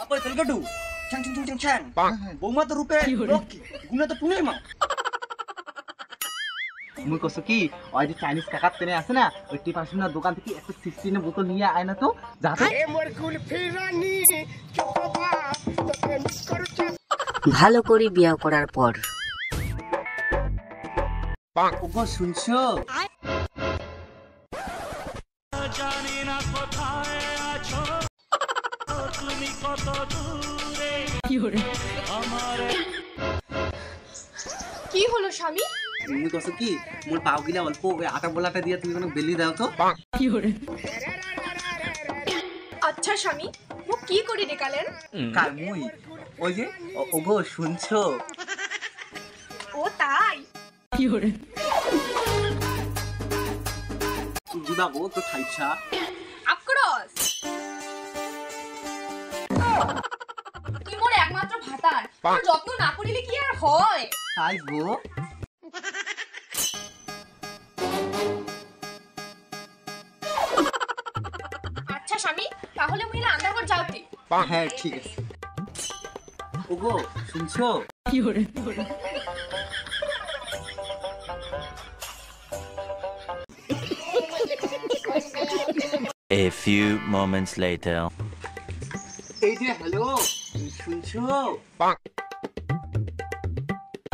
Apa itu gadu? Cang. Boma তো রূপে লক্ষ্মী, গুণে তো পুনে মা। মুই কইছো কি ওই যে চাইনিজ কাকার তেনে আছে না ওই টিপাশনের দোকান থেকে একটা 16 বোতল নিয়ে আয় না তো যাতে ভালো করে বিয়ে করার পর ওগো শুনছো জানি না কোথায় আছো তুমি কত দূরে কি হলো আমার কি হলো স্বামী? মুই কইছো কি মোর পাও গিলা অল্প ওই আটা বলাটা দিয়ে তুমি কোনো বেলি দাও তো কি হলো আচ্ছা স্বামী, মোক কি করে ডেকালেন? কার মুই ওই যে ওগো শুনছো ও তাই? কি হলো জিবা গো তো খাইছা আফকোর্স তুই মোর একমাত্র ভাতার, তোর যত্ন না করিলে কি আর হয়? তাই গো আচ্ছা স্বামী, তাহলে মহিলা আন্দারঘর যাওতে। হ্যাঁ ঠিক আছে ওগো শুনছো কি হলো A few moments later. এই যে হ্যালো শুনছো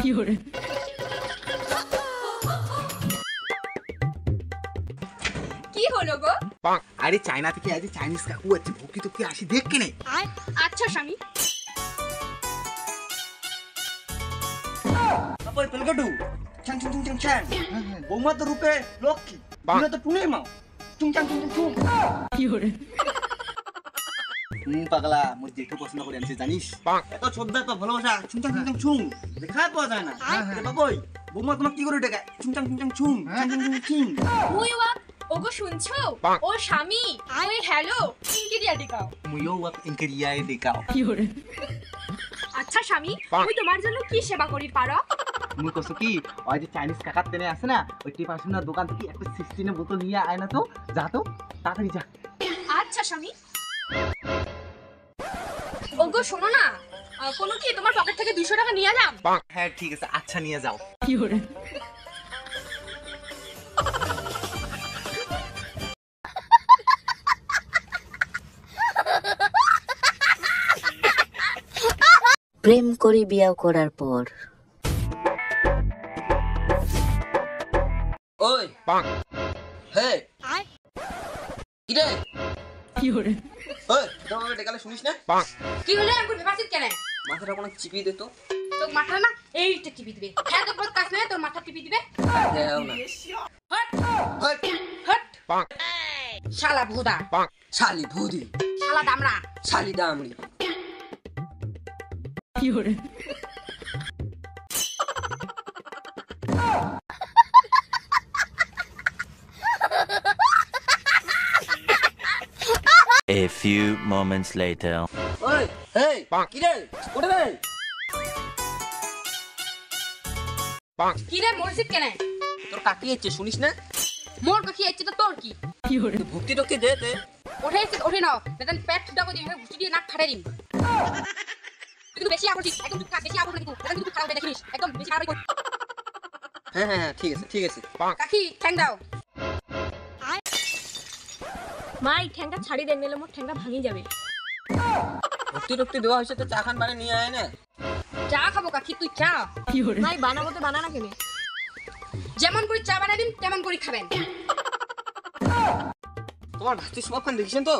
কি হলো কি হলো গো? আরে চায়না থেকে আজ চাইনিজ কাকু আছে ভুকি তো কি আসি দেখ কেনে আচ্ছা স্বামী, Apa itu gadu? Cang. Boma তো রূপে লক্ষ্মী, গুণে তো পুনে মা। চুং। কি হলো পাগলা মোর যেটু পছন্দ করে আনছে জানিস এত শ্রদ্ধা তো ভালোবাসা চুং দেখা পাওয়া যায় না। বাবুই, বৌমা তোমাকে কি করে ডেকায়? চুং। মুই ওয়াক ওগো শুনছো? ও স্বামী, ওই হ্যালো ইনকিরিয়া ডেকাও। মুইও ওয়াক ইনকেরিয়ায় দেখাও কি হলো আচ্ছা স্বামী, মুই তোমার জন্য কি সেবা করির পারো? মুই কইছো কি ওই যে চাইনিজ কাকার তেনে আছে না ওই টিপাশনের দোকান থেকে একটা 16 বোতল নিয়ে আয় না তো যা তো তাড়াতাড়ি যা আচ্ছা স্বামী। ওগো শোনো না, কোনো কি তোমার পকেট থেকে 200 টাকা নিয়ে যাম? হ্যাঁ ঠিক আছে আচ্ছা নিয়ে যাও কি হলো প্রেম করে বিয়ে করার পর ওই হে কি রে? কি হলো ওই তোমাকে ডেকালে শুনিস না? কি হলো আমগুর বেবাসিত কেন? মাথাটা কোনো চিপি দে তো। তোর মাথা না এইটা টিপি দিবে। হ্যাঁ তোর বহুত কাজ না, তোর মাথা টিপি দিবে। দেও না। হট হট হট শালা ভোদা, শালি ভুদি, শালা দামড়া। শালি দামড়ি। কি হলো A few moments later. ওই এই কি রে? ওরে রে। কি রে মরজিদ কেন? তোর কাকি এসেছে শুনিস না? মোর কাকি আইছে তো তোর কি? কি হলো ভক্তি টক্তি দে। ওঠে এসে ওঠে নাও, বেতন পেট ফুটা করে দিই, ঘুষি দিয়ে নাক ফাটাই দিই। তুই বেশি আবছিস, একদম তুই বেশি আবছ নাকি? বেতন তুই খারাপ দেখিস, একদম বেশি খারাপ কর। হ্যাঁ ঠিক আছে। কাকি ঠ্যাং দাও। মাই ঠ্যাংটা ছাড়ি দেন, নিলে মোর ঠ্যাংটা ভাঙি যাবে। ভক্তি টক্তি দেওয়া হয়েছে তো চা খান বানে নিয়ে আয় না। চা খাবো কাকি, তুই চা। কি হলো মাই বানাবো তো বানানা কেনে? যেমন করে চা বানাই দিন তেমন করে খাবেন। তোমার ভাস্তি সবখান দেখছেন তো?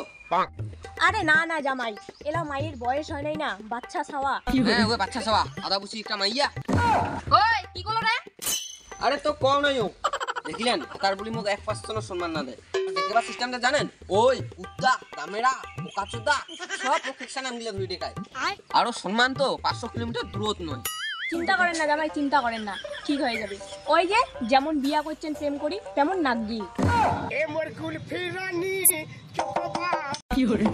আরে না জামাই, এলা মায়ের বয়স হয় নাই না, বাচ্চা ছাওয়া। কি হলো হ্যাঁ ওই বাচ্চা সবা আদা বুঝি একটা মাইয়া। ওই কি করলো রে? আরে তো কম নাই ও দেখিলেন তার বলি মোক 1% সম্মান না দেয়। দেখবা সিস্টেমটা জানেন? ওই কুত্তা দামেরা পোকাচোদা সব প্রফেশন নাম দিলে ধরে দেখায়। আরো সম্মান তো 500 কিলোমিটার দূরত নয়। চিন্তা করেন না জামাই, চিন্তা করেন না, ঠিক হয়ে যাবে। ওই যে যেমন বিয়া করছেন প্রেম করি, তেমন নাগি। কি হলো